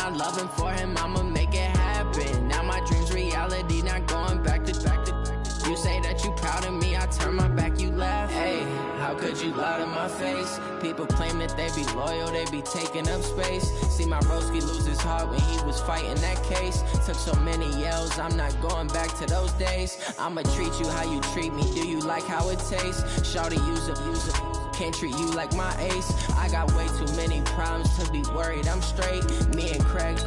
I love him, for him, I'ma make it happen. Now my dream's reality, not going back to. You say that you proud of me, I turn my back, you laugh. Hey, how could you lie to my face? People claim that they be loyal, they be taking up space. See my broski lose his heart when he was fighting that case. Took so many yells, I'm not going back to those days. I'ma treat you how you treat me, do you like how it tastes? Shawty, use it. Can't treat you like my ace. I got way too many problems to be worried, I'm straight. Me and Craig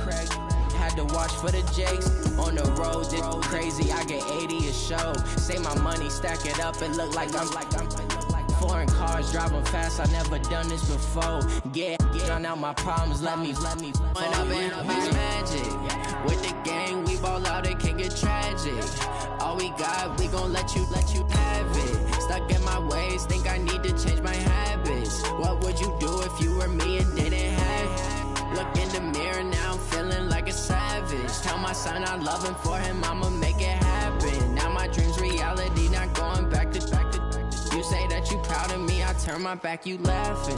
had to watch for the Jakes. On the road, it's crazy, I get 80 a show. Say my money, stack it up, it look like I'm foreign cars, driving fast, I never done this before. Get on out my problems, let me point up and be magic. With the gang, we ball out, it can get tragic. All we got, we gon' let you have it. Stuck in my ways, think I need to change my habits. What would you do if you were me and didn't have it? Look in the mirror, now I'm feeling like a savage. Tell my son I love him, for him, I'ma make it happen. Now my dream's reality, not going back to. You say that you proud of me, I turn my back, you laughing.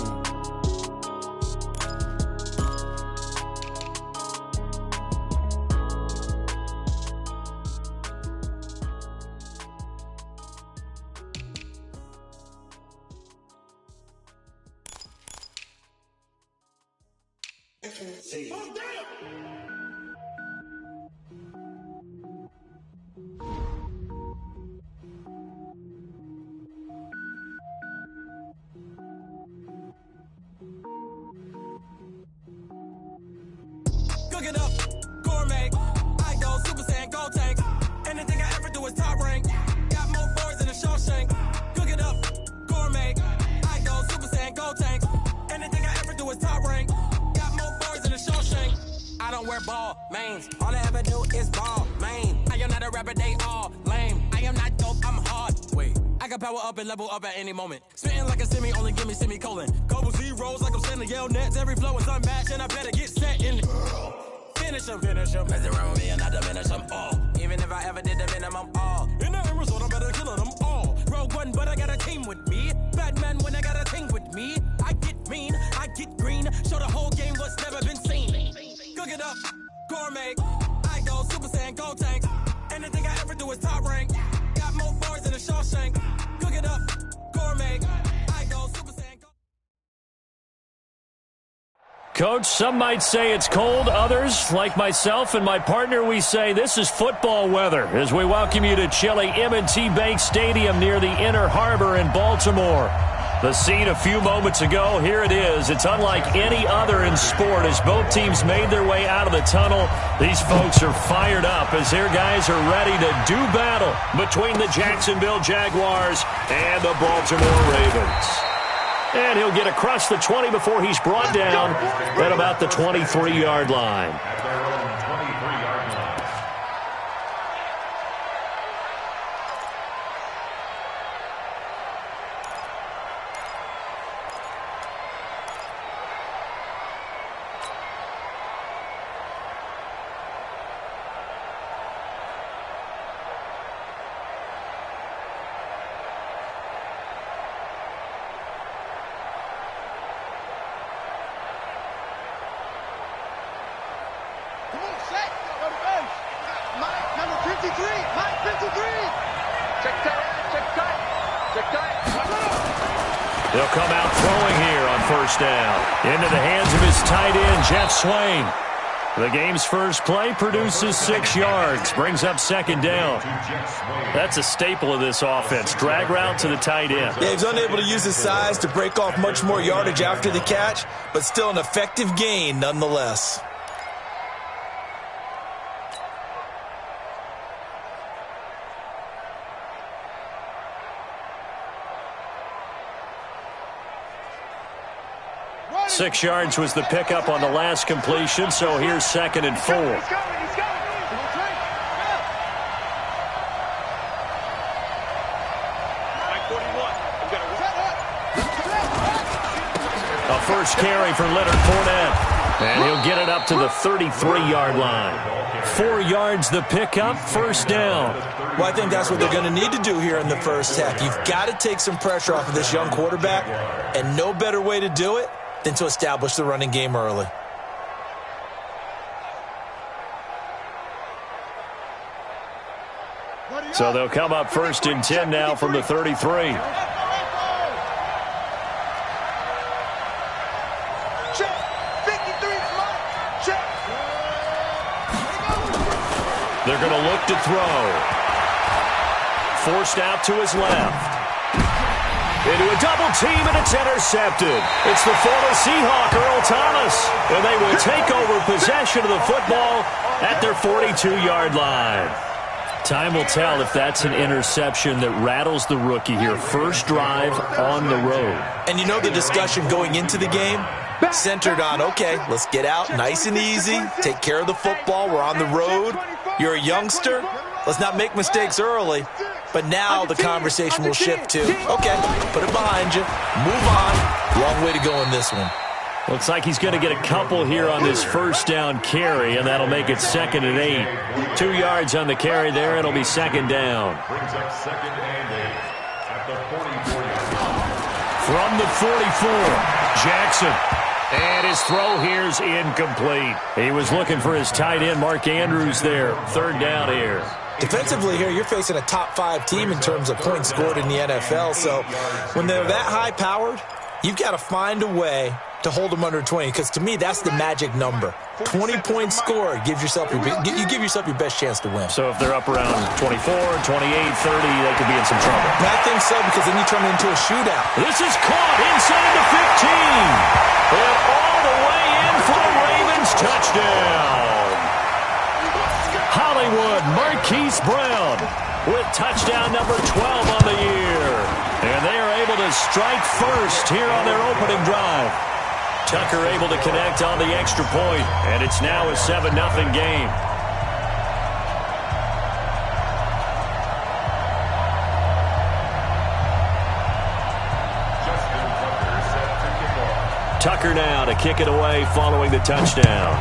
Cook it up, gourmet. I go Super Saiyan, gold tank. Anything I ever do is top rank. Got more boys than a Shawshank. Cook it up, gourmet. I go Super Saiyan, gold tank. Anything I ever do is top rank. Got more boys than a Shawshank. I don't wear ball mains. All I ever do is ball main. I am not a rapper, they all lame. I am not dope, I'm hard. Wait, I can power up and level up at any moment. Spitting like a semi, only give me semicolon. Couple zeros like I'm sending yell nets. Every flow is unmatched and I better get set in. Finish them. Mess around with me and I diminish them all. Even if I ever did the minimum, all. In the end result, I'm better killing them all. Rogue One, but I got a team with me. Batman when I got a thing with me. I get mean, I get green. Show the whole game what's never been seen. Cook it up, gourmet. I go Super Saiyan, gold tank. Anything I ever do is top rank. Got more bars than a Shawshank. Cook it up, gourmet. I go Super Saiyan, gold. Coach, some might say it's cold. Others, like myself and my partner, we say this is football weather as we welcome you to chilly M&T Bank Stadium near the Inner Harbor in Baltimore. The scene a few moments ago, here it is. It's unlike any other in sport as both teams made their way out of the tunnel. These folks are fired up as their guys are ready to do battle between the Jacksonville Jaguars and the Baltimore Ravens. And he'll get across the 20 before he's brought down at about the 23-yard line. They'll come out throwing here on first down. Into the hands of his tight end, Jeff Swain. The game's first play produces 6 yards, brings up second down. That's a staple of this offense, drag route to the tight end. Yeah, he's unable to use his size to break off much more yardage after the catch, but still an effective gain nonetheless. Six yards was the pickup on the last completion, so here's 2nd and 4. A first carry for Leonard Fournette, and he'll get it up to the 33-yard line. 4 yards the pickup, first down. Well, I think that's what they're going to need to do here in the first half. You've got to take some pressure off of this young quarterback, and no better way to do it than to establish the running game early. So they'll come up 1st and 10 now from the 33. They're going to look to throw. Forced out to his left. Into a double team, and it's intercepted. It's the former Seahawk, Earl Thomas. And they will take over possession of the football at their 42-yard line. Time will tell if that's an interception that rattles the rookie here. First drive on the road. And you know the discussion going into the game? Centered on, okay, let's get out nice and easy, take care of the football, we're on the road, you're a youngster, let's not make mistakes early. But now the conversation will shift to, okay, put it behind you, move on. Long way to go in this one. Looks like he's going to get a couple here on this first down carry, and that'll make it 2nd and 8. 2 yards on the carry there, it'll be 2nd down. Brings up 2nd and 8 at the 44. From the 44, Jackson. And his throw here's incomplete. He was looking for his tight end, Mark Andrews, there. 3rd down here. Defensively here, you're facing a top 5 team in terms of points scored in the NFL. So when they're that high-powered, you've got to find a way to hold them under 20, because to me, that's the magic number. 20 points scored gives yourself you give yourself your best chance to win. So if they're up around 24, 28, 30, they could be in some trouble. I think so, because then you turn it into a shootout. This is caught inside the 15. And all the way in for the Ravens touchdown. Hollywood Marquise Brown with touchdown number 12 on the year. And they are able to strike first here on their opening drive. Tucker able to connect on the extra point, and it's now a 7-0 game. Tucker now to kick it away following the touchdown.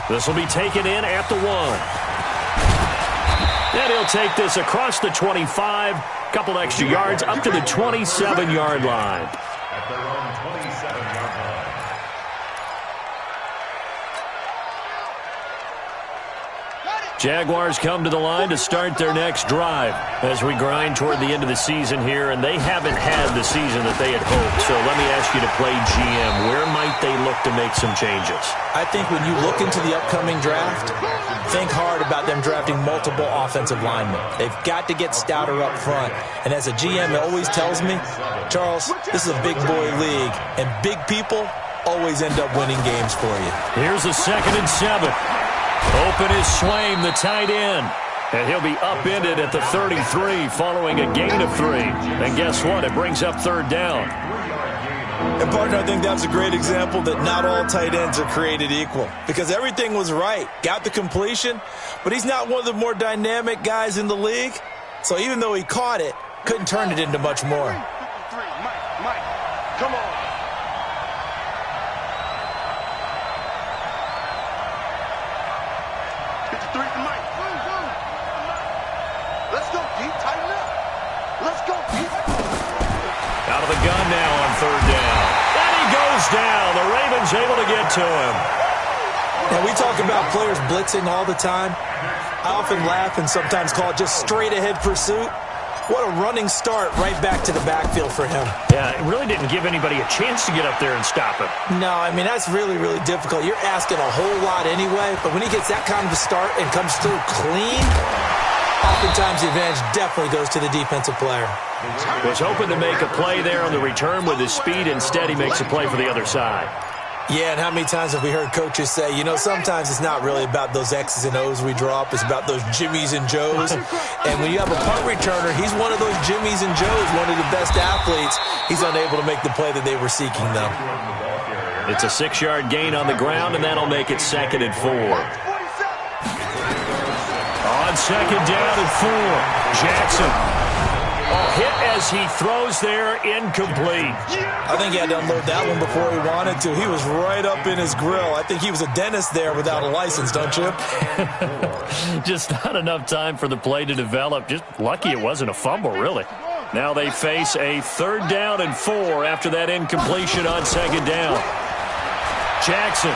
This will be taken in at the 1. And he'll take this across the 25, couple extra yards up to the 27-yard line. At their own 27-yard line. Jaguars come to the line to start their next drive as we grind toward the end of the season here, and they haven't had the season that they had hoped. So let me ask you to play GM. Where might they look to make some changes? I think when you look into the upcoming draft, think hard about them drafting multiple offensive linemen. They've got to get stouter up front. And as a GM, it always tells me, Charles, this is a big boy league, and big people always end up winning games for you. Here's a 2nd and 7. Open is Swaim, the tight end. And he'll be upended at the 33 following a gain of 3. And guess what? It brings up 3rd down. And, partner, I think that was a great example that not all tight ends are created equal, because everything was right. Got the completion, but he's not one of the more dynamic guys in the league. So even though he caught it, couldn't turn it into much more. Mike, come on. Out of the gun now on 3rd down. And he goes down. The Ravens able to get to him. Now, we talk about players blitzing all the time. I often laugh and sometimes call it just straight-ahead pursuit. What a running start right back to the backfield for him. Yeah, it really didn't give anybody a chance to get up there and stop him. No, I mean, that's really, really difficult. You're asking a whole lot anyway, but when he gets that kind of a start and comes through clean, oftentimes the advantage definitely goes to the defensive player. Was hoping to make a play there on the return with his speed. Instead, he makes a play for the other side. Yeah, and how many times have we heard coaches say, you know, sometimes it's not really about those X's and O's we drop. It's about those Jimmies and Joes. And when you have a punt returner, he's one of those Jimmies and Joes, one of the best athletes. He's unable to make the play that they were seeking, though. It's a 6-yard gain on the ground, and that'll make it 2nd and 4. On 2nd down and 4, Jackson. Hit as he throws there, incomplete. I think he had to unload that one before he wanted to. He was right up in his grill. I think he was a dentist there without a license, don't you? Just not enough time for the play to develop. Just lucky it wasn't a fumble, really. Now they face a 3rd down and 4 after that incompletion on 2nd down. Jackson.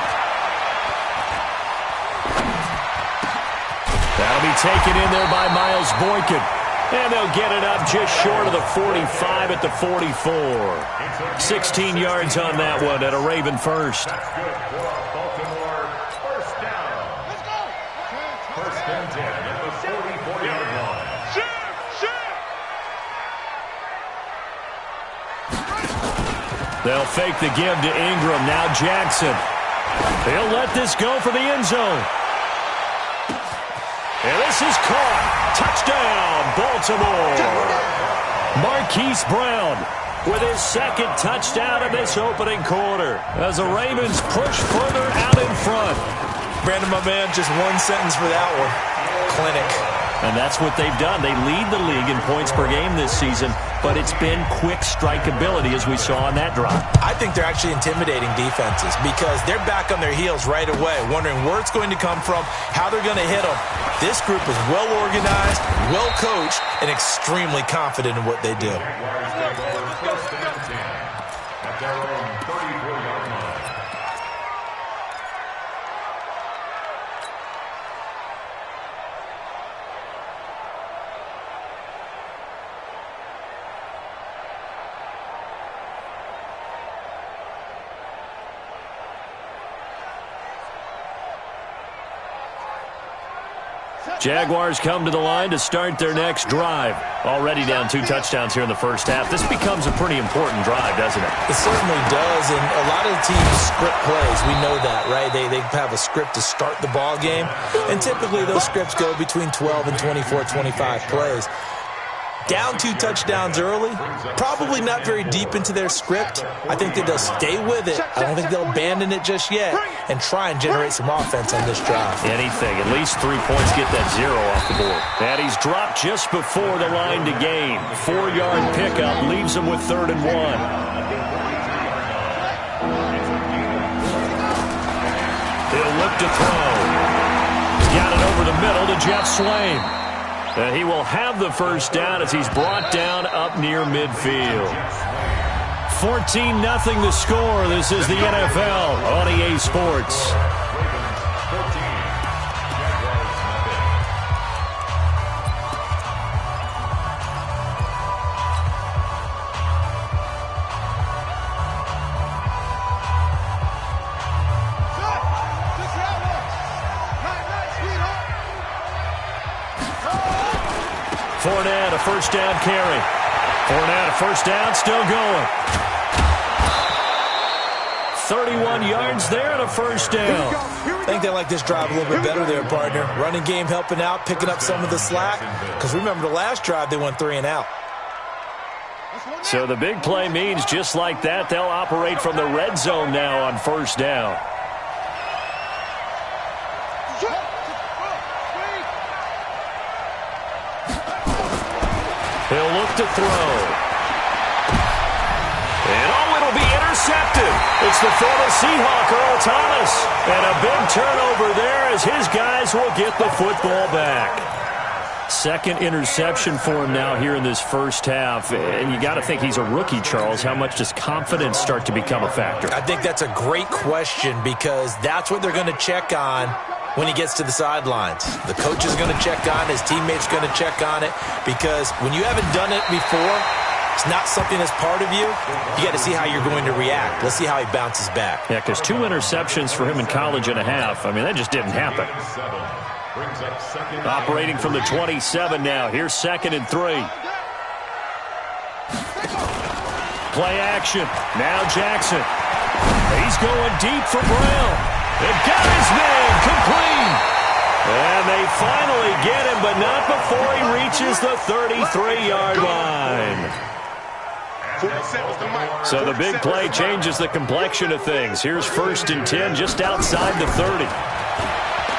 That'll be taken in there by Miles Boykin. And they'll get it up just short of the 45 at the 44. 16 yards on that one at a Raven first. That's good for Baltimore. First down. Let's go. First and 10 at the 44-yard line. They'll fake the give to Ingram. Now Jackson. He'll let this go for the end zone. And this is caught. Touchdown, Baltimore. Marquise Brown with his second touchdown in this opening quarter as the Ravens push further out in front. Brandon, my man, just one sentence for that one. Clinic. And that's what they've done. They lead the league in points per game this season, but it's been quick strikeability as we saw on that drive. I think they're actually intimidating defenses because they're back on their heels right away, wondering where it's going to come from, how they're going to hit them. This group is well organized, well coached, and extremely confident in what they do. First and 10 at their own 34-yard line. Jaguars come to the line to start their next drive. Already down 2 touchdowns here in the first half. This becomes a pretty important drive, doesn't it? It certainly does, and a lot of the teams script plays. We know that, right? They have a script to start the ball game, and typically those scripts go between 12 and 24, 25 plays. Down 2 touchdowns early, probably not very deep into their script. I think that they'll stay with it. I don't think they'll abandon it just yet and try and generate some offense on this drive. Anything, at least 3 points, get that 0 off the board. And he's dropped just before the line to gain. 4-yard pickup leaves him with 3rd and 1. He'll look to throw. Got it over the middle to Jeff Swain. And he will have the first down as he's brought down up near midfield. 14-0 the score. This is the NFL on EA Sports. Fournette, a first down carry. Fournette, a first down, still going. 31 yards there and a first down. I think they like this drive a little bit better there, partner. Running game helping out, picking up some of the slack. Because remember, the last drive, they went 3 and out. So the big play means just like that, they'll operate from the red zone now on first down. He'll look to throw. And it'll be intercepted. It's the former Seahawk, Earl Thomas. And a big turnover there as his guys will get the football back. Second interception for him now here in this first half. And you got to think he's a rookie, Charles. How much does confidence start to become a factor? I think that's a great question because that's what they're going to check on when he gets to the sidelines. The coach is going to check on it. His teammates are going to check on it because when you haven't done it before, it's not something that's part of you. You got to see how you're going to react. Let's see how he bounces back. Yeah, because 2 interceptions for him in college and a half. I mean, that just didn't happen. Operating from the 27 now. Here's 2nd and 3. Play action. Now Jackson. He's going deep for Brown. They've got his man complete. And they finally get him, but not before he reaches the 33-yard line. So the big play changes the complexion of things. Here's 1st and 10 just outside the 30.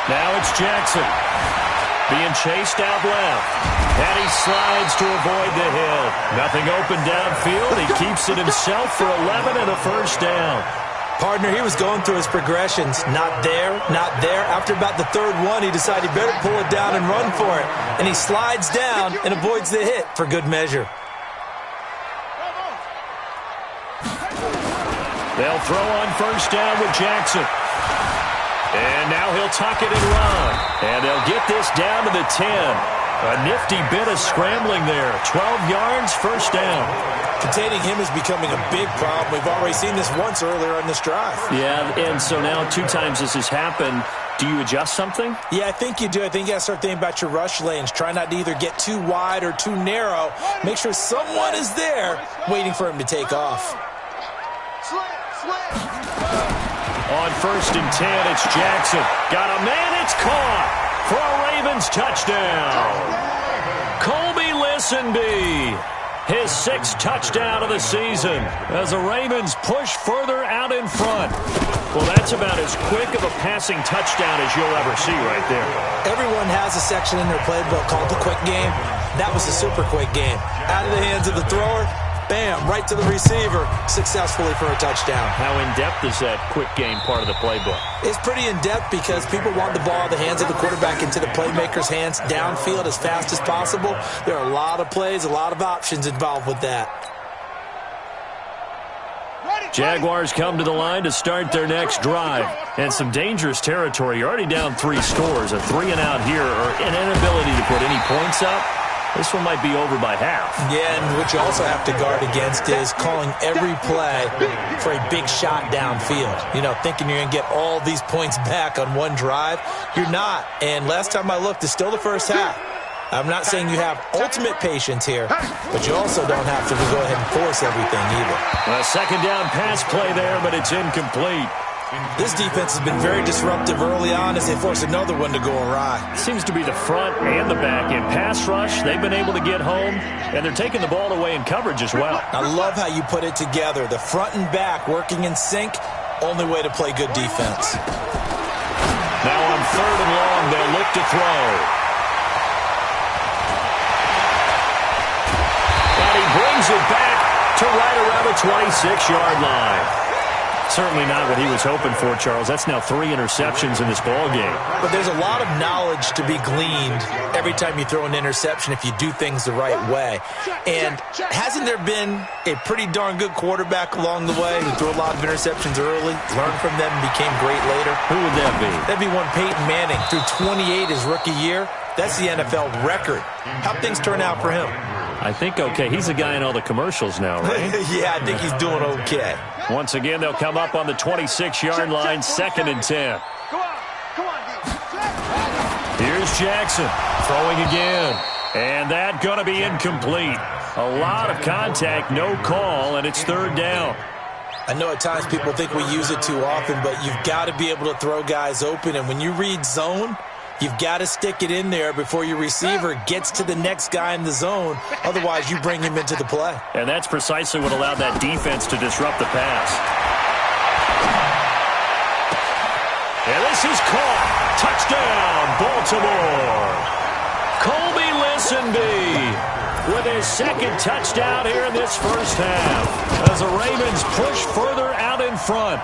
Now it's Jackson being chased out left. And he slides to avoid the hit. Nothing open downfield. He keeps it himself for 11 and a first down. Partner, he was going through his progressions. Not there, not there. After about the 3rd one, he decided he better pull it down and run for it. And he slides down and avoids the hit for good measure. They'll throw on first down with Jackson. And now he'll tuck it and run. And they'll get this down to the 10. A nifty bit of scrambling there. 12 yards, first down. Containing him is becoming a big problem. We've already seen this once earlier in this drive. Yeah, and so now 2 times this has happened. Do you adjust something? Yeah, I think you do. I think you got to start thinking about your rush lanes. Try not to either get too wide or too narrow. Make sure someone is there waiting for him to take off. On 1st and 10, it's Jackson. Got a man, it's caught for a Ravens touchdown. Colby Listenby, his 6th touchdown of the season as the Ravens push further out in front. Well, that's about as quick of a passing touchdown as you'll ever see right there. Everyone has a section in their playbook called the quick game. That was a super quick game. Out of the hands of the thrower, bam, right to the receiver, successfully for a touchdown. How in-depth is that quick game part of the playbook? It's pretty in-depth because people want the ball in the hands of the quarterback into the playmaker's hands downfield as fast as possible. There are a lot of plays, a lot of options involved with that. Jaguars come to the line to start their next drive. And some dangerous territory. You're already down 3 scores. A 3-and-out here or an inability to put any points up. This one might be over by half. Yeah, and what you also have to guard against is calling every play for a big shot downfield. You know, thinking you're going to get all these points back on one drive. You're not. And last time I looked, it's still the first half. I'm not saying you have ultimate patience here, but you also don't have to go ahead and force everything either. A 2nd down pass play there, but it's incomplete. This defense has been very disruptive early on as they force another one to go awry. Seems to be the front and the back. In pass rush, they've been able to get home, and they're taking the ball away in coverage as well. I love how you put it together. The front and back working in sync, only way to play good defense. Now on 3rd and long, they'll look to throw. And he brings it back to right around the 26-yard line. Certainly not what he was hoping for, Charles. That's now 3 interceptions in this ball game. But there's a lot of knowledge to be gleaned every time you throw an interception if you do things the right way. And hasn't there been a pretty darn good quarterback along the way who threw a lot of interceptions early, learned from them, and became great later? Who would that be? That'd be one Peyton Manning. Threw 28 his rookie year. That's the NFL record. How'd things turn out for him? I think okay. He's a guy in all the commercials now, right? Yeah, I think he's doing okay. Once again, they'll come up on the 26-yard line, 2nd and 10. Here's Jackson throwing again. And that going to be incomplete. A lot of contact, no call, and it's 3rd down. I know at times people think we use it too often, but you've got to be able to throw guys open. And when you read zone, you've got to stick it in there before your receiver gets to the next guy in the zone. Otherwise, you bring him into the play. And that's precisely what allowed that defense to disrupt the pass. And this is caught. Touchdown, Baltimore. Colby Listenby with his 2nd touchdown here in this first half as the Ravens push further out in front.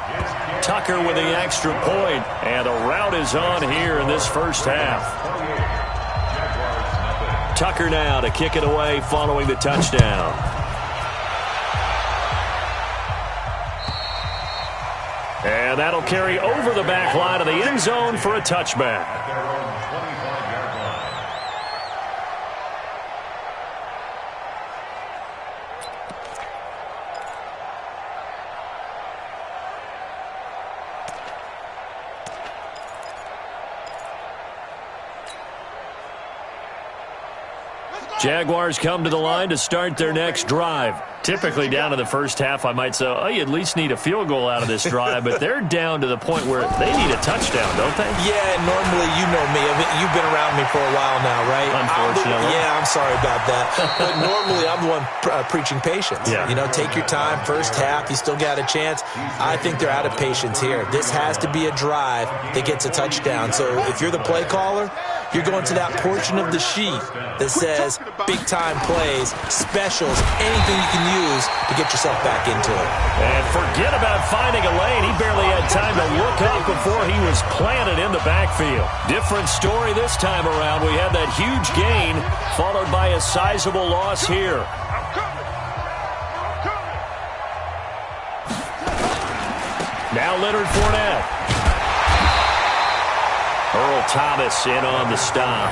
Tucker with the extra point, and a rout is on here in this first half. Tucker now to kick it away following the touchdown. And that'll carry over the back line of the end zone for a touchback. Jaguars come to the line to start their next drive. Typically down to the first half, I might say, oh, you at least need a field goal out of this drive, but they're down to the point where they need a touchdown, don't they? Yeah, normally, you know me. I mean, you've been around me for a while now, right? Unfortunately. I'm sorry about that. But normally, I'm the one preaching patience. Yeah. You know, take your time. First half, you still got a chance. I think they're out of patience here. This has to be a drive that gets a touchdown. So if you're the play caller, you're going to that portion of the sheet that says big-time plays, specials, anything you can use to get yourself back into it. And forget about finding a lane. He barely had time to look up before he was planted in the backfield. Different story this time around. We had that huge gain followed by a sizable loss here. Now Leonard Fournette. Earl Thomas in on the stop.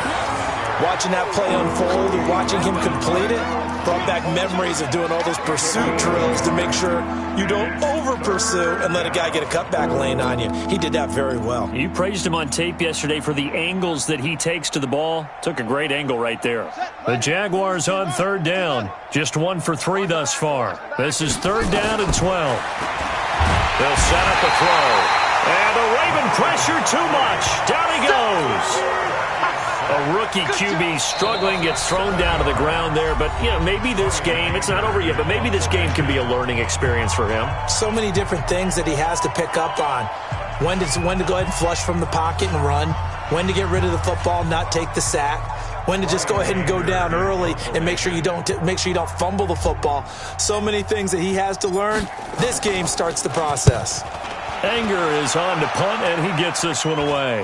Watching that play unfold and watching him complete it brought back memories of doing all those pursuit drills to make sure you don't over-pursue and let a guy get a cutback lane on you. He did that very well. You praised him on tape yesterday for the angles that he takes to the ball. Took a great angle right there. The Jaguars on third down. Just 1 for 3 thus far. This is third down and 12. They'll set up a throw. And the Raven pressure too much. Down he goes. A rookie QB struggling, gets thrown down to the ground there. But, you know, maybe this game, it's not over yet, but maybe this game can be a learning experience for him. So many different things that he has to pick up on. When to go ahead and flush from the pocket and run. When to get rid of the football, not take the sack. When to just go ahead and go down early and make sure you don't fumble the football. So many things that he has to learn. This game starts the process. Anger is on to punt, and he gets this one away.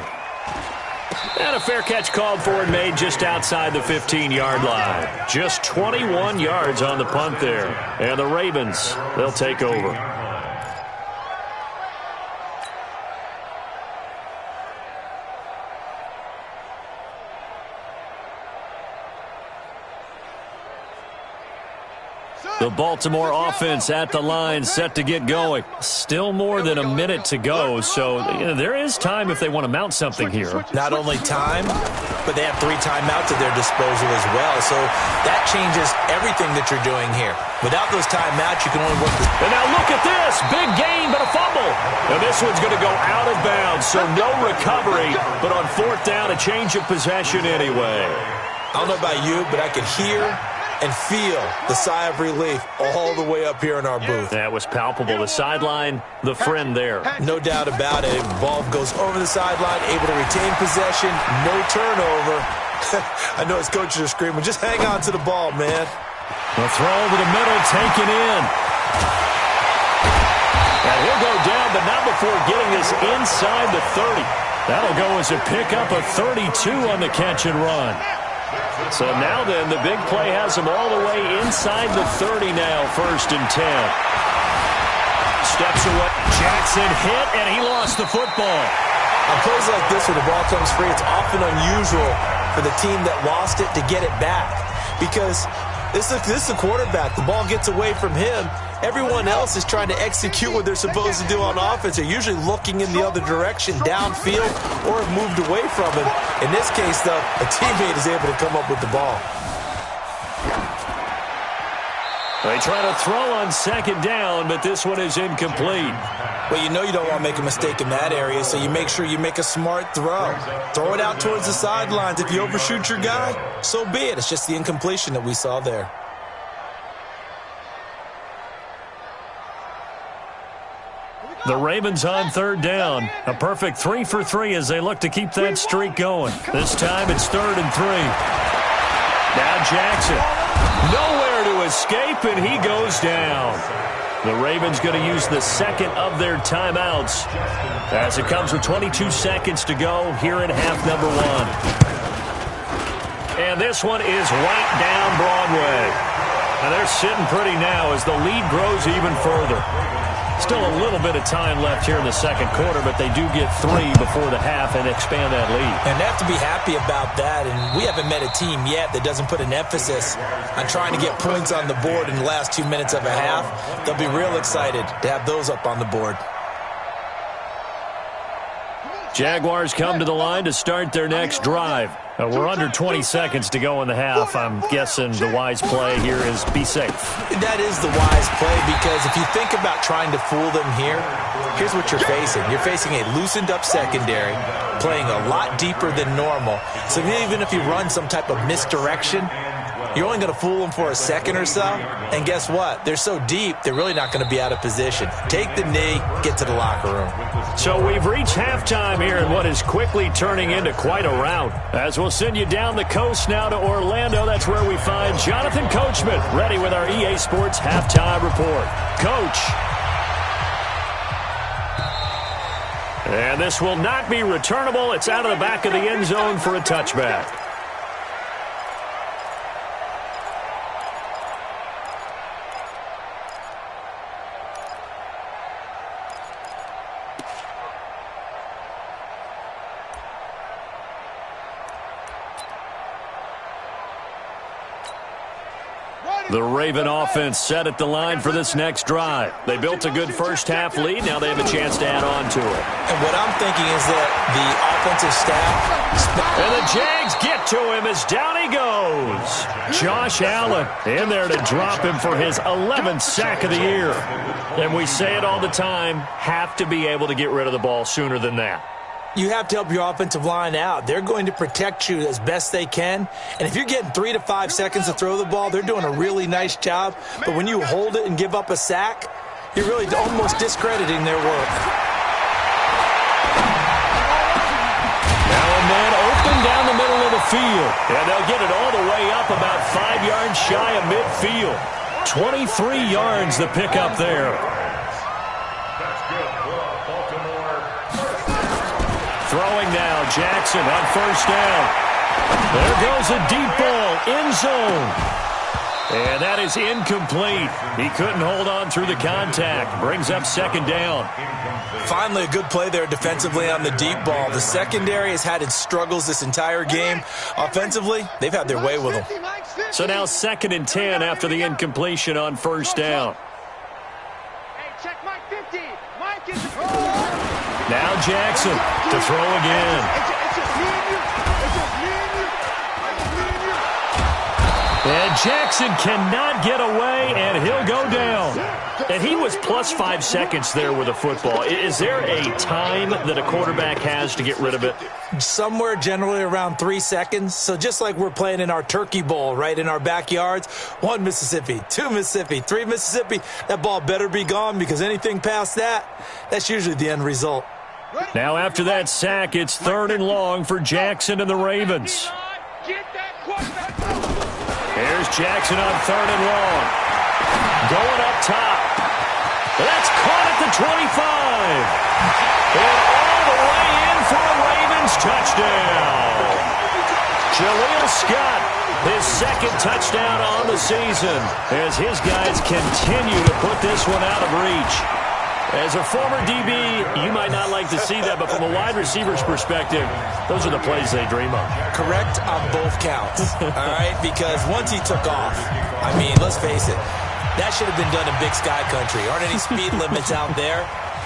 And a fair catch called for and made just outside the 15-yard line. Just 21 yards on the punt there. And the Ravens, they'll take over. The Baltimore offense at the line, set to get going. Still more than a minute to go, so there is time if they want to mount something here. Not only time, but they have 3 timeouts at their disposal as well, so that changes everything that you're doing here. Without those timeouts, you can only work the... And now look at this. Big gain, but a fumble. And this one's going to go out of bounds, so no recovery, but on fourth down, a change of possession anyway. I don't know about you, but I could hear and feel the sigh of relief all the way up here in our booth. That was palpable. The sideline, the friend there. No doubt about it. Ball goes over the sideline, able to retain possession, no turnover. I know his coaches are screaming, just hang on to the ball, man. The throw over the middle, taken in. And he'll go down, but not before getting this inside the 30. That'll go as a pickup of 32 on the catch and run. So now then, the big play has him all the way inside the 30 now, 1st and 10. Steps away. Jackson hit, and he lost the football. On plays like this where the ball comes free, it's often unusual for the team that lost it to get it back. Because this is the quarterback. The ball gets away from him. Everyone else is trying to execute what they're supposed to do on offense. They're usually looking in the other direction, downfield, or have moved away from him. In this case, though, a teammate is able to come up with the ball. They try to throw on 2nd down, but this one is incomplete. Well, you know you don't want to make a mistake in that area, so you make sure you make a smart throw. Throw it out towards the sidelines. If you overshoot your guy, so be it. It's just the incompletion that we saw there. The Ravens on 3rd down. A perfect 3 for 3 as they look to keep that streak going. This time it's 3rd and 3. Now Jackson. Nowhere to escape, and he goes down. The Ravens going to use the 2nd of their timeouts as it comes with 22 seconds to go here in half number 1. And this one is right down Broadway. And they're sitting pretty now as the lead grows even further. Still a little bit of time left here in the 2nd quarter, but they do get 3 before the half and expand that lead. And they have to be happy about that, and we haven't met a team yet that doesn't put an emphasis on trying to get points on the board in the last 2 minutes of a half. They'll be real excited to have those up on the board. Jaguars come to the line to start their next drive. We're under 20 seconds to go in the half. I'm guessing the wise play here is be safe. That is the wise play, because if you think about trying to fool them here, here's what you're facing. You're facing a loosened up secondary, playing a lot deeper than normal. So even if you run some type of misdirection, you're only going to fool them for a second or so. And guess what? They're so deep, they're really not going to be out of position. Take the knee, get to the locker room. So we've reached halftime here in what is quickly turning into quite a rout. As we'll send you down the coast now to Orlando, that's where we find Jonathan Coachman, ready with our EA Sports Halftime Report. Coach. And this will not be returnable. It's out of the back of the end zone for a touchback. The Raven offense set at the line for this next drive. They built a good first-half lead. Now they have a chance to add on to it. And what I'm thinking is that the offensive staff... And the Jags get to him as down he goes. Josh Allen in there to drop him for his 11th sack of the year. And we say it all the time, have to be able to get rid of the ball sooner than that. You have to help your offensive line out. They're going to protect you as best they can. And if you're getting 3 to 5 seconds to throw the ball, they're doing a really nice job. But when you hold it and give up a sack, you're really almost discrediting their work. Now a man open down the middle of the field. And they'll get it all the way up about 5 yards shy of midfield. 23 yards the pickup there. Throwing now, Jackson on first down. There goes a deep ball, end zone. And that is incomplete. He couldn't hold on through the contact. Brings up second down. Finally, a good play there defensively on the deep ball. The secondary has had its struggles this entire game. Offensively, they've had their way with them. So now 2nd and 10 after the incompletion on first down. Now Jackson to throw again. And Jackson cannot get away, and he'll go down. And he was plus 5 seconds there with a football. Is there a time that a quarterback has to get rid of it? Somewhere generally around 3 seconds. So just like we're playing in our turkey bowl, right, in our backyards, 1 Mississippi, 2 Mississippi, 3 Mississippi, that ball better be gone because anything past that, that's usually the end result. Now after that sack, it's 3rd and long for Jackson and the Ravens. Here's Jackson on 3rd and long. Going up top. That's caught at the 25. And all the way in for a Ravens touchdown. Jaleel Scott, his 2nd touchdown on the season, as his guys continue to put this one out of reach. As a former DB, you might not like to see that, but from a wide receiver's perspective, those are the plays they dream of. Correct on both counts, all right? Because once he took off, I mean, let's face it, that should have been done in Big Sky Country. Aren't any speed limits out there?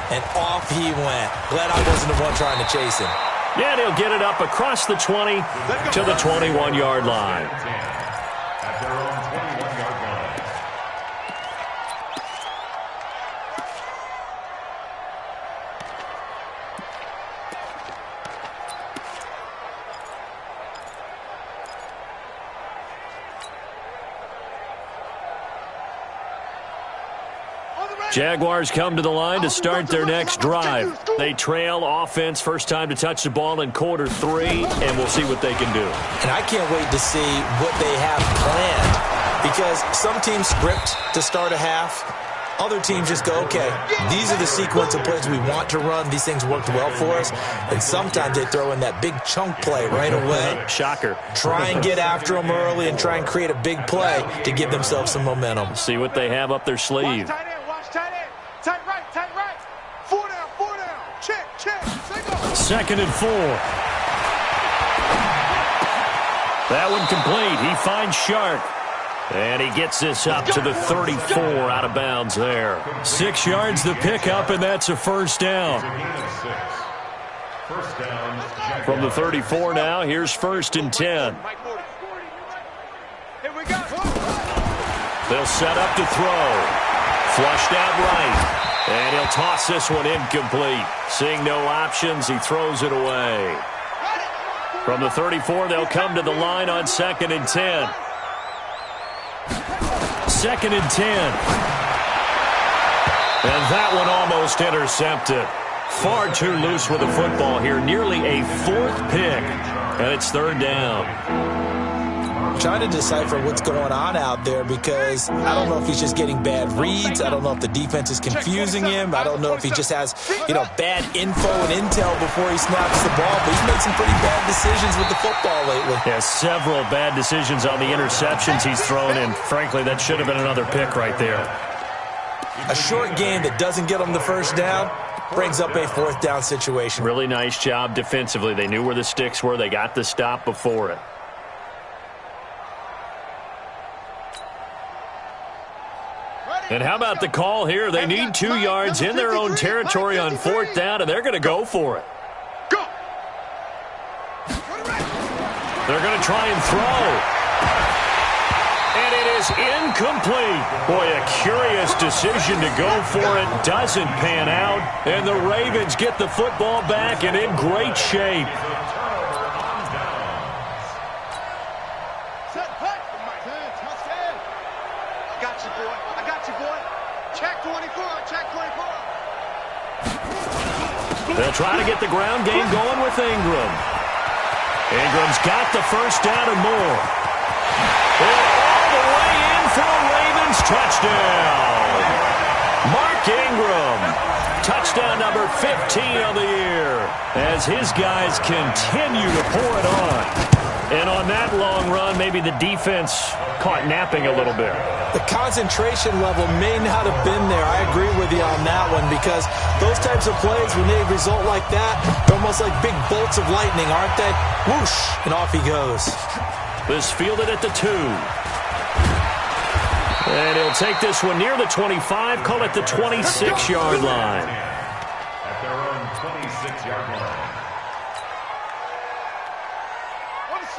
And off he went. Glad I wasn't the one trying to chase him. Yeah, and he'll get it up across the 20 to the 21-yard line. At their own 21-yard line. Jaguars come to the line to start their next drive. They trail offense, first time to touch the ball in quarter 3, and we'll see what they can do. And I can't wait to see what they have planned, because some teams script to start a half. Other teams just go, okay, these are the sequence of plays we want to run. These things worked well for us. And sometimes they throw in that big chunk play right away. Shocker. Try and get after them early and try and create a big play to give themselves some momentum. See what they have up their sleeve. Tight right. 4 down. Check. 2nd and 4. That one complete. He finds Sharp. And he gets this up to the 34 out of bounds there. 6 yards the pickup, and that's a first down. From the 34 now, here's 1st and 10. They'll set up to throw. Flushed out right. And he'll toss this one incomplete. Seeing no options, he throws it away. From the 34, they'll come to the line on 2nd and 10. 2nd and 10. And that one almost intercepted. Far too loose with the football here. Nearly a 4th pick. And it's 3rd down. Trying to decipher what's going on out there, because I don't know if he's just getting bad reads. I don't know if the defense is confusing him. I don't know if he just has, bad info and intel before he snaps the ball. But he's made some pretty bad decisions with the football lately. Yeah, several bad decisions on the interceptions he's thrown, and frankly, that should have been another pick right there. A short game that doesn't get him the first down brings up a 4th down situation. Really nice job defensively. They knew where the sticks were. They got the stop before it. And how about the call here? They need 2 yards in their own territory on 4th down, and they're going to go for it. They're going to try and throw. And it is incomplete. Boy, a curious decision to go for it. Doesn't pan out. And the Ravens get the football back and in great shape. They'll try to get the ground game going with Ingram. Ingram's got the first down and more. And all the way in for a Ravens touchdown. Mark Ingram, touchdown number 15 of the year, as his guys continue to pour it on. And on that long run, maybe the defense caught napping a little bit. The concentration level may not have been there. I agree with you on that one, because those types of plays, when they result like that, they're almost like big bolts of lightning, aren't they? Whoosh, and off he goes. This fielded at the 2. And he'll take this one near the 25, call it the 26-yard line. At their own 26-yard line.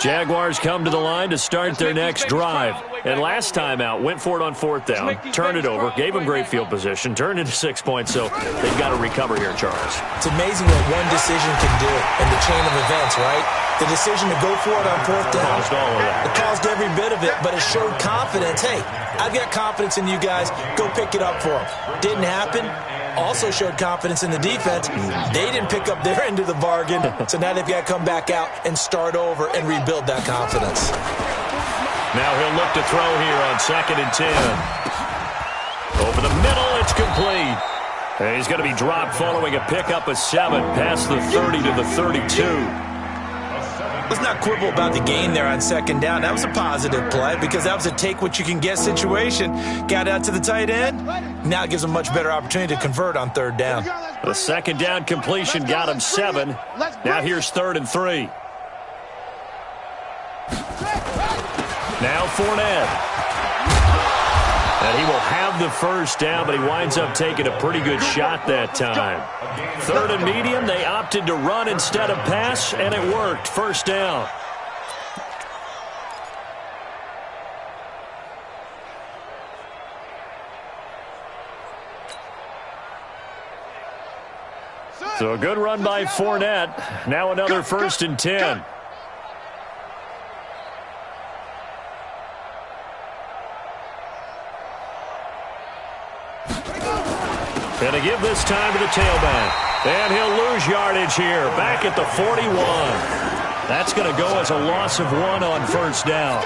Jaguars come to the line to start their next drive. And last time out, went for it on 4th down, turned it over, gave them great field position, turned into 6 points, so they've got to recover here, Charles. It's amazing what one decision can do in the chain of events, right? The decision to go for it on 4th down. Caused all of that. It caused every bit of it, but it showed confidence. Hey, I've got confidence in you guys. Go pick it up for them. Didn't happen. Also showed confidence in the defense. They didn't pick up their end of the bargain, so now they've got to come back out and start over and rebuild that confidence. Now he'll look to throw here on 2nd and 10. Over the middle, it's complete. And he's going to be dropped following a pickup of 7 past the 30 to the 32. Let's not quibble about the gain there on 2nd down. That was a positive play because that was a take-what-you-can-get situation. Got out to the tight end. Now it gives them a much better opportunity to convert on 3rd down. The 2nd down completion got him 7. Now here's 3rd and 3. Now Fournette. And he will have the first down, but he winds up taking a pretty good shot that time. 3rd and medium, they opted to run instead of pass, and it worked. First down. So a good run by Fournette. Now another 1st and 10. And to give this time to the tailback. And he'll lose yardage here. Back at the 41. That's going to go as a loss of 1 on 1st down.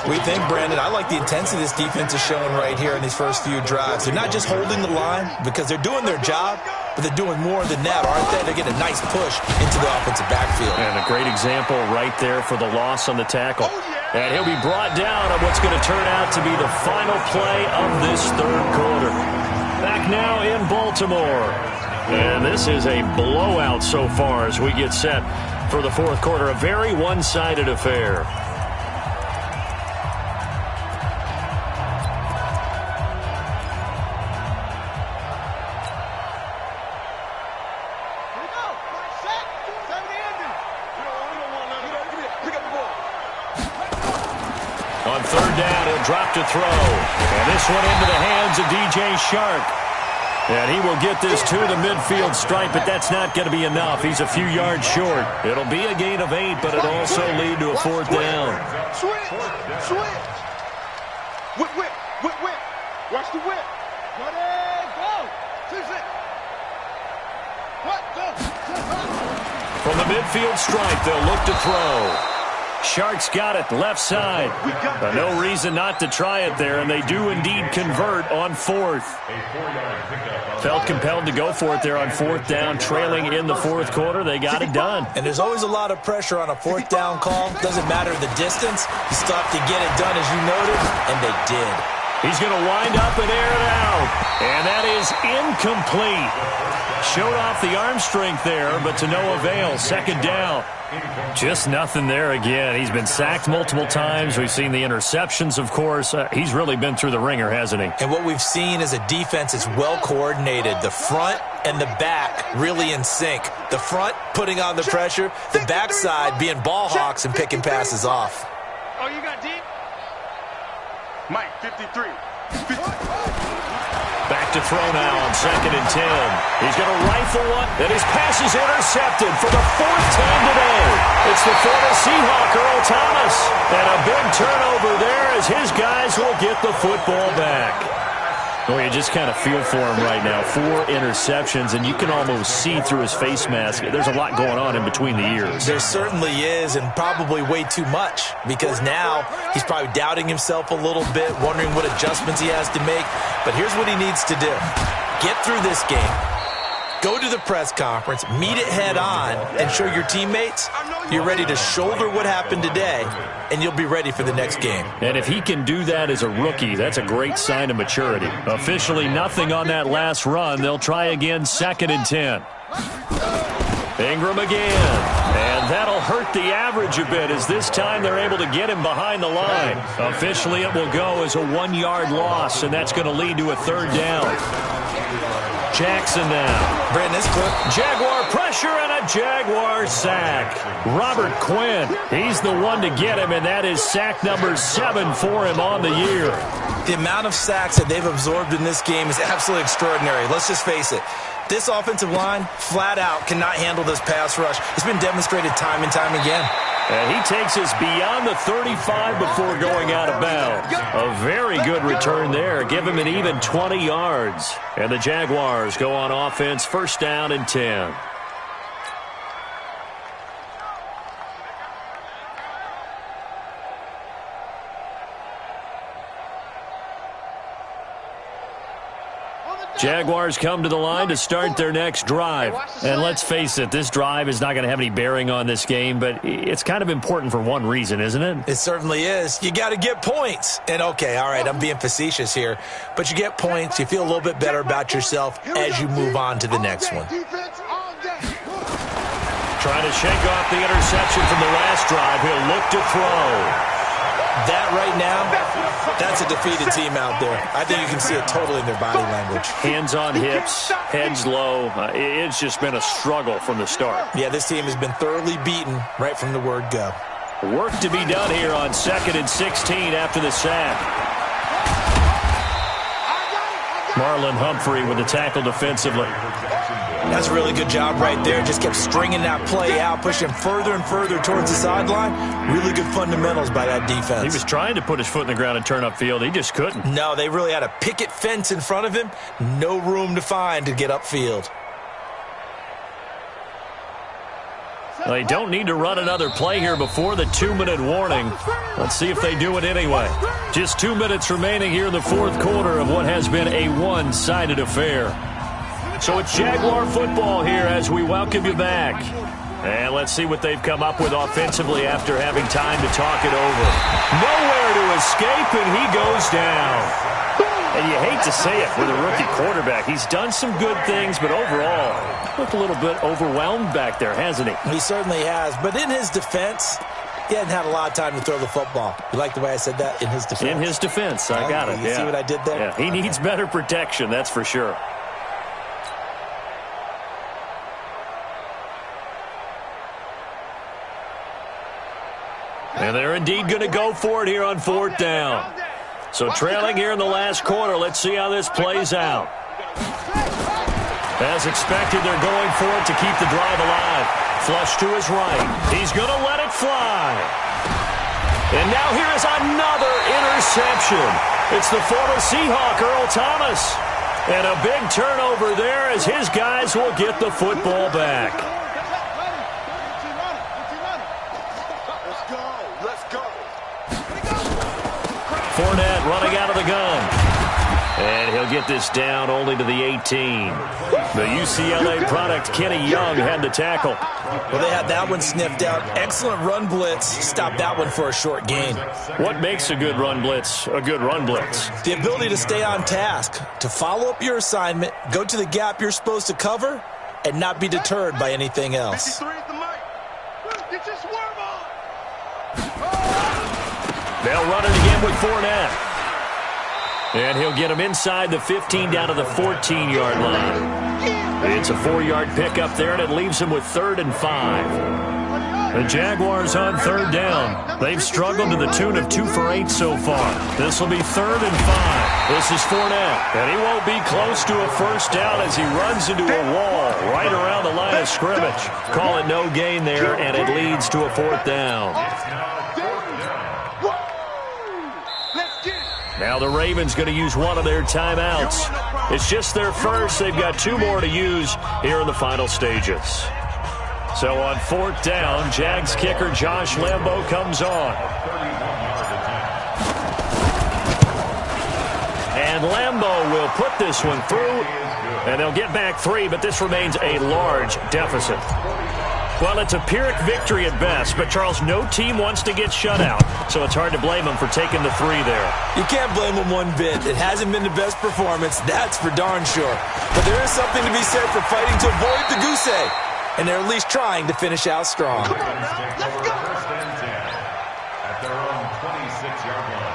We think, Brandon, I like the intensity this defense is showing right here in these first few drives. They're not just holding the line because they're doing their job, but they're doing more than that, aren't they? They're getting a nice push into the offensive backfield. And a great example right there for the loss on the tackle. And he'll be brought down on what's going to turn out to be the final play of this 3rd quarter. Back now in Baltimore. And this is a blowout so far as we get set for the 4th quarter. A very one-sided affair. On 3rd down, he'll drop to throw. And this one into the hands of DJ Shark. And he will get this to the midfield stripe, but that's not going to be enough. He's a few yards short. It'll be a gain of 8, but it'll also lead to a 4th down. Switch. Whip. Watch the whip. Go. From the midfield stripe, they'll look to throw. Shark's got it, left side. No reason not to try it there, and they do indeed convert on 4th. Felt compelled to go for it there on 4th down, trailing in the 4th quarter. They got it done. And there's always a lot of pressure on a 4th down call. Doesn't matter the distance. You still have to get it done, as you noted, and they did. He's going to wind up and air it out. And that is incomplete. Showed off the arm strength there, but to no avail. Second down. Just nothing there again. He's been sacked multiple times. We've seen the interceptions, of course. He's really been through the ringer, hasn't he? And what we've seen is a defense that's well coordinated. The front and the back really in sync. The front putting on the pressure. The backside being ball hawks and picking passes off. Oh, you got deep? Mike, 53. Back to throw now on 2nd and 10. He's going to rifle one, and his pass is intercepted for the 4th time today. It's the former Seahawk, Earl Thomas. And a big turnover there as his guys will get the football back. Well, you just kind of feel for him right now. 4 interceptions, and you can almost see through his face mask. There's a lot going on in between the ears. There certainly is, and probably way too much, because now he's probably doubting himself a little bit, wondering what adjustments he has to make. But here's what he needs to do. Get through this game. Go to the press conference, meet it head on, and show your teammates you're ready to shoulder what happened today, and you'll be ready for the next game. And if he can do that as a rookie, that's a great sign of maturity. Officially nothing on that last run. They'll try again, 2nd and 10. Ingram again. And that'll hurt the average a bit as this time they're able to get him behind the line. Officially it will go as a 1-yard loss, and that's going to lead to a 3rd down. Jackson now. Brandon, this clip. Jaguar pressure and a Jaguar sack. Robert Quinn, he's the one to get him, and that is sack number 7 for him on the year. The amount of sacks that they've absorbed in this game is absolutely extraordinary. Let's just face it. This offensive line, flat out, cannot handle this pass rush. It's been demonstrated time and time again. And he takes us beyond the 35 before going out of bounds. A very good return there. Give him an even 20 yards. And the Jaguars go on offense, 1st down and 10. Jaguars come to the line to start their next drive. And let's face it, this drive is not going to have any bearing on this game, but it's kind of important for one reason, isn't it? It certainly is. You got to get points. And, okay, all right, I'm being facetious here. But you get points. You feel a little bit better about yourself as you move on to the next one. Trying to shake off the interception from the last drive. He'll look to throw. That right now, that's a defeated team out there. I think you can see it totally in their body language. Hands on hips, heads low. It's just been a struggle from the start. Yeah, this team has been thoroughly beaten right from the word go. Work to be done here on 2nd and 16 after the sack. Marlon Humphrey with the tackle defensively. That's a really good job right there. Just kept stringing that play out, pushing further and further towards the sideline. Really good fundamentals by that defense. He was trying to put his foot in the ground and turn upfield. He just couldn't. No, they really had a picket fence in front of him. No room to find to get upfield. They don't need to run another play here before the 2-minute warning. Let's see if they do it anyway. Just 2 minutes remaining here in the 4th quarter of what has been a one-sided affair. So it's Jaguar football here as we welcome you back. And let's see what they've come up with offensively after having time to talk it over. Nowhere to escape, and he goes down. And you hate to say it with a rookie quarterback. He's done some good things, but overall, looked a little bit overwhelmed back there, hasn't he? He certainly has. But in his defense, he hadn't had a lot of time to throw the football. You like the way I said that? In his defense? In his defense. I got it. You see what I did there? Yeah, he needs better protection, that's for sure. And they're indeed going to go for it here on 4th down. So trailing here in the last quarter, let's see how this plays out. As expected, they're going for it to keep the drive alive. Flush to his right. He's going to let it fly. And now here is another interception. It's the former Seahawk, Earl Thomas. And a big turnover there as his guys will get the football back. Fournette running out of the gun. And he'll He'll get this down only to the 18. The UCLA product, Kenny Young, had the tackle. Well, they had that one sniffed out. Excellent run blitz. Stopped that one for a short gain. What makes a good run blitz a good run blitz? The ability to stay on task, to follow up your assignment, go to the gap you're supposed to cover, and not be deterred by anything else. They'll run it again with Fournette. And he'll get him inside the 15 down to the 14-yard line. It's a 4-yard pickup there, and it leaves him with 3rd and 5. The Jaguars on 3rd down. They've struggled to the tune of 2 for 8 so far. This will be 3rd and 5. This is Fournette, and he won't be close to a first down as he runs into a wall right around the line of scrimmage. Call it no gain there, and it leads to a 4th down. Now the Ravens going to use one of their timeouts. It's just their first. They've got 2 more to use here in the final stages. So on 4th down, Jags kicker Josh Lambo comes on. And Lambo will put this one through, and they'll get back 3, but this remains a large deficit. Well, it's a Pyrrhic victory at best, but, Charles, no team wants to get shut out, so it's hard to blame them for taking the 3 there. You can't blame them one bit. It hasn't been the best performance, that's for darn sure. But there is something to be said for fighting to avoid the goose egg, and they're at least trying to finish out strong. Let's go. First and 10 at their own 26-yard line.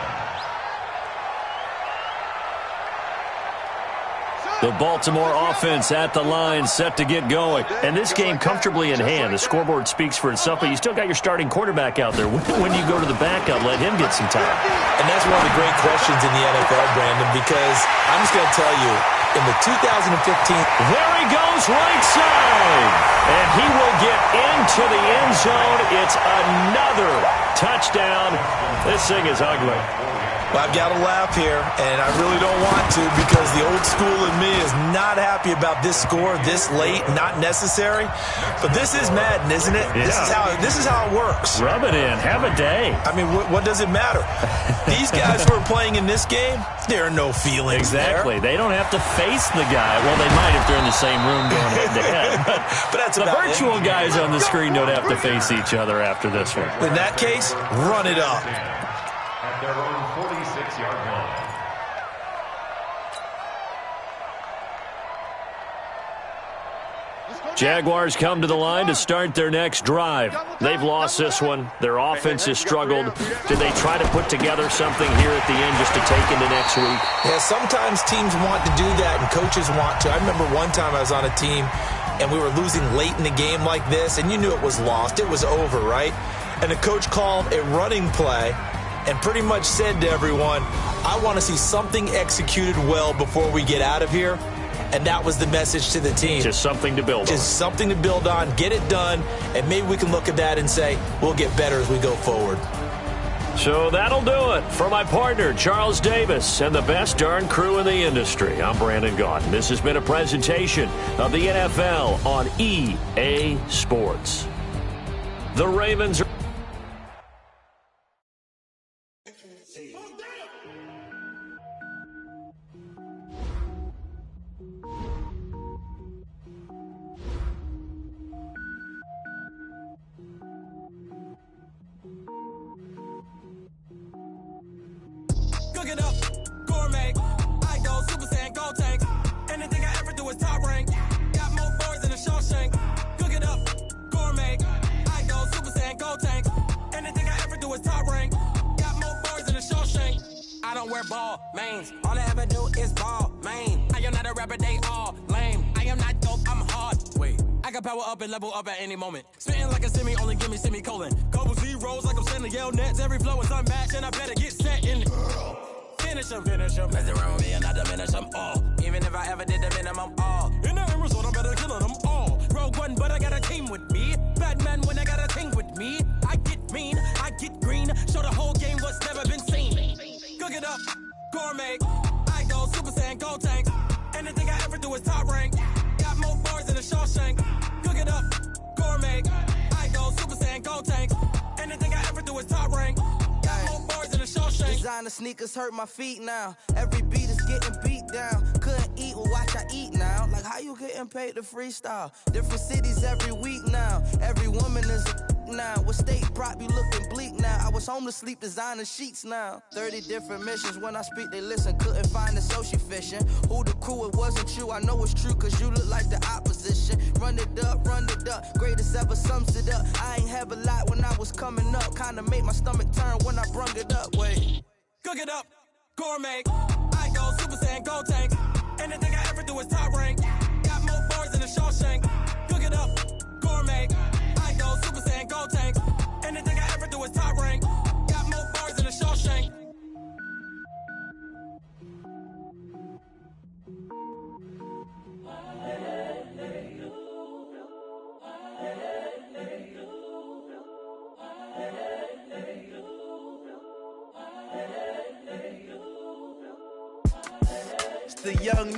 The Baltimore offense at the line, set to get going. And this game comfortably in hand. The scoreboard speaks for itself, but you still got your starting quarterback out there. When you go to the backup, let him get some time. And that's one of the great questions in the NFL, Brandon, because I'm just going to tell you, in the 2015... There he goes, right side. And he will get into the end zone. It's another touchdown. This thing is ugly. Well, I've got to laugh here, and I really don't want to because the old school in me is not happy about this score this late, not necessary. But this is Madden, isn't it? Yeah. This is how it works. Rub it in. Have a day. I mean, what does it matter? These guys who are playing in this game, there are no feelings Exactly. there. They don't have to face the guy. Well, they might if they're in the same room going head-to-head. But that's the about virtual guys on the screen don't have to face each other after this one. In that case, run it up. At their own 46-yard line. Jaguars come to the line to start their next drive. They've lost this one. Their offense has struggled. Did they try to put together something here at the end just to take into next week? Yeah, sometimes teams want to do that and coaches want to. I remember one time I was on a team and we were losing late in the game like this, and you knew it was lost. It was over, right? And the coach called a running play and pretty much said to everyone, I want to see something executed well before we get out of here. And that was the message to the team. Just something to build on. Just something to build on, get it done, and maybe we can look at that and say, we'll get better as we go forward. So that'll do it. For my partner, Charles Davis, and the best darn crew in the industry, I'm Brandon Gaudin. This has been a presentation of the NFL on EA Sports. The Ravens are... Cook it up, gourmet. I go Super Saiyan, go tank. Anything I ever do is top rank. Got more boys than a Shawshank. Cook it up, gourmet. I go Super Saiyan, go tank. Anything I ever do is top rank. Got more boys than a Shawshank. I don't wear ball mains. All I ever do is ball main. I am not a rapper, they all lame. I am not dope, I'm hard. Wait, I can power up and level up at any moment. Spitting like a semi, only give me semicolon. Couple zeros like I'm sending yell nets. Every flow is unmatched and I better get set in. Finish them. Mess around with me and I diminish them all. Even if I ever did the minimum all. In the end result, I better kill them all. Rogue one, but I got a team with me. Batman when I got a team with me. I get mean, I get green. Show the whole game what's never been seen. Cook it up, gourmet. I go Super Saiyan, go tank. Anything I ever do is top rank. Got more bars than a Shawshank. Cook it up, gourmet. I go Super Saiyan, go tank. Anything I ever do is top rank. Got more bars than a Shawshank. Designer sneakers hurt my feet now. Every beat is getting beat down. getting paid to freestyle. Different cities every week now. Every woman is a now. What state prop you looking bleak now? I was home to sleep, designer sheets now. 30 different missions. When I speak, they listen. Couldn't find it, so she fishing. Who the crew? It wasn't you. I know it's true, cause you look like the opposition. Run it up, greatest ever sums it up. I ain't have a lot when I was coming up. Kinda made my stomach turn when I brung it up. Wait. Cook it up, gourmet. I go Super Saiyan, go tank. Anything I ever do is top rank. Got more bars than a Shawshank. Cook it up, gourmet. I go Super Saiyan, go tank. Anything I ever do is top rank. Got more bars than a Shawshank. It's the young